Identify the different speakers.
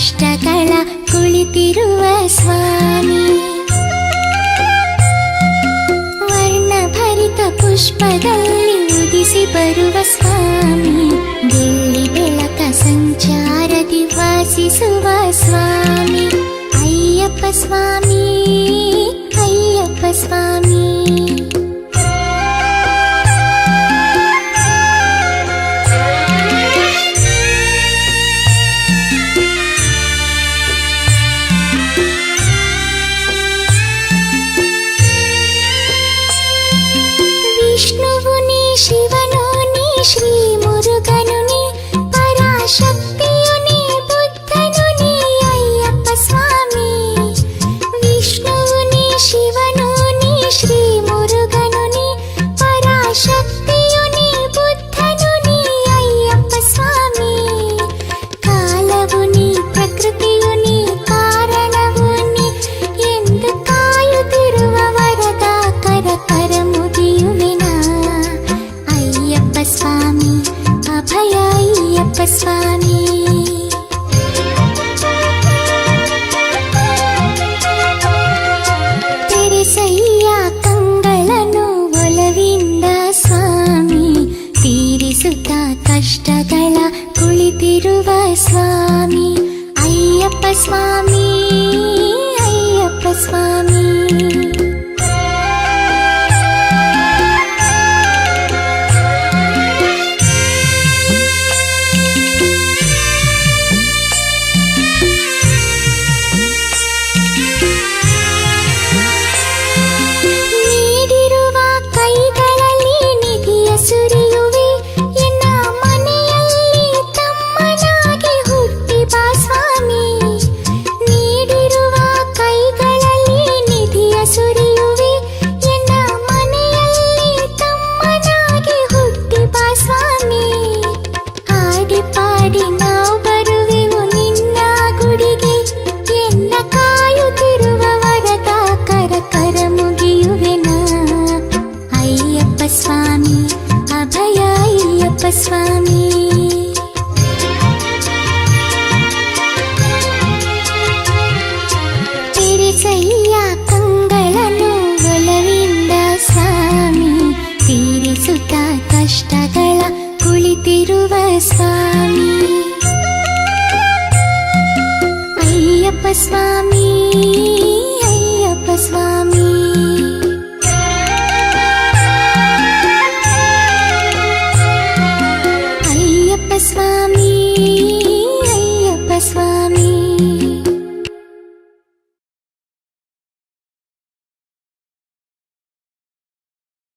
Speaker 1: ಕಷ್ಟಗಳ ಕುಳಿತಿರುವ ಸ್ವಾಮಿ. ವರ್ಣಭರಿತ ಪುಷ್ಪದಲ್ಲಿ ಉದಿಸಿ ಬರುವ ಸ್ವಾಮಿ. ಬೆಳ್ಳಿ ಬೆಳಕ ಸಂಚಾರದಿ ವಾಸಿಸುವ ಸ್ವಾಮಿ. ಅಯ್ಯಪ್ಪ ಸ್ವಾಮಿ, ಅಯ್ಯಪ್ಪ ಸ್ವಾಮಿ. ವಿಷ್ಣುವು ನೀ, ಶಿವನು ನೀ, ಶ್ರೀ ಮುರುಗನು ನೀ, ಪರಾಶಕ್ತಿಯು ನೀ, ಬುದ್ಧನು ನೀ, ಅಯ್ಯಪ್ಪ ಸ್ವಾಮಿ. ವಿಷ್ಣುವು ನೀ, ಶಿವನು ನೀ, ಶ್ರೀ ಮುರುಗನು ನೀ, ಪರಾಶಕ್ತಿಯು ನೀ, ಬುದ್ಧನು ನೀ, ಅಯ್ಯಪ್ಪ ಸ್ವಾಮಿ. ಕಾಲವು ನೀ, ಪ್ರಕೃತಿಯು ನೀ, ಕಾರಣವು ನೀ ಎಂದು ಕಾಯುತ್ತಿರುವ ವರದ ಕರ ಮುಗಿಯುವೆನ ಅಯ್ಯಪ್ಪ ಸ್ವಾಮಿ. ಅಭಯ ಅಯ್ಯಪ್ಪ ಸ್ವಾಮಿ. ತೆರೆಸಯ್ಯ ಕಂಗಳನ್ನು ಒಲವಿಂದ ಸ್ವಾಮಿ. ತೀರಿಸುತ್ತ ಕಷ್ಟಗಳ ಕುಳಿತಿರುವ ಸ್ವಾಮಿ. ಅಯ್ಯಪ್ಪ ಸ್ವಾಮಿ, ಅಯ್ಯಪ್ಪ ಸ್ವಾಮಿ. ನೀಡಿರುವ ಕೈಗಳಲ್ಲಿ ನಿಧಿಯ ಸುರಿಯುವೆ. ಎನ್ನ ಮನೆಯಲ್ಲಿ ತಮ್ಮನಾಗಿ ಹುಟ್ಟಿ ಬಾ ಸ್ವಾಮಿ. ನೀಡಿರುವ ಕೈಗಳಲ್ಲಿ ನಿಧಿಯ ಸುರಿಯುವೆ. ಎನ್ನ ಮನೆಯಲ್ಲಿ ತಮ್ಮನಾಗಿ ಹುಟ್ಟಿ ಬಾ ಸ್ವಾಮಿ. ಹಾಡಿ ಪಾಡಿ ನಾವು ಬರುವೆವು ನಿನ್ನ ಗುಡಿಗೆ. ಎನ್ನ ಕಾಯುತ್ತಿರುವ ವರದ ಕರ ಮುಗಿಯುವೆನ ಅಯ್ಯಪ್ಪ ಸ್ವಾಮಿ. ಅಭಯ ಅಯ್ಯಪ್ಪ ಸ್ವಾಮಿ. ತೆರೆಸಯ್ಯ ಕಂಗಳನ್ನು ಒಲವಿಂದ ಸ್ವಾಮಿ. ತೀರಿಸುತ್ತ ಕಷ್ಟಗಳ ಕುಳಿತಿರುವ ಸ್ವಾಮಿ. ಅಯ್ಯಪ್ಪ ಸ್ವಾಮಿ, ಅಯ್ಯಪ್ಪ ಸ್ವಾಮಿ. ಅಯ್ಯಪ್ಪ ಸ್ವಾಮಿ, ಅಯ್ಯಪ್ಪ ಸ್ವಾಮಿ.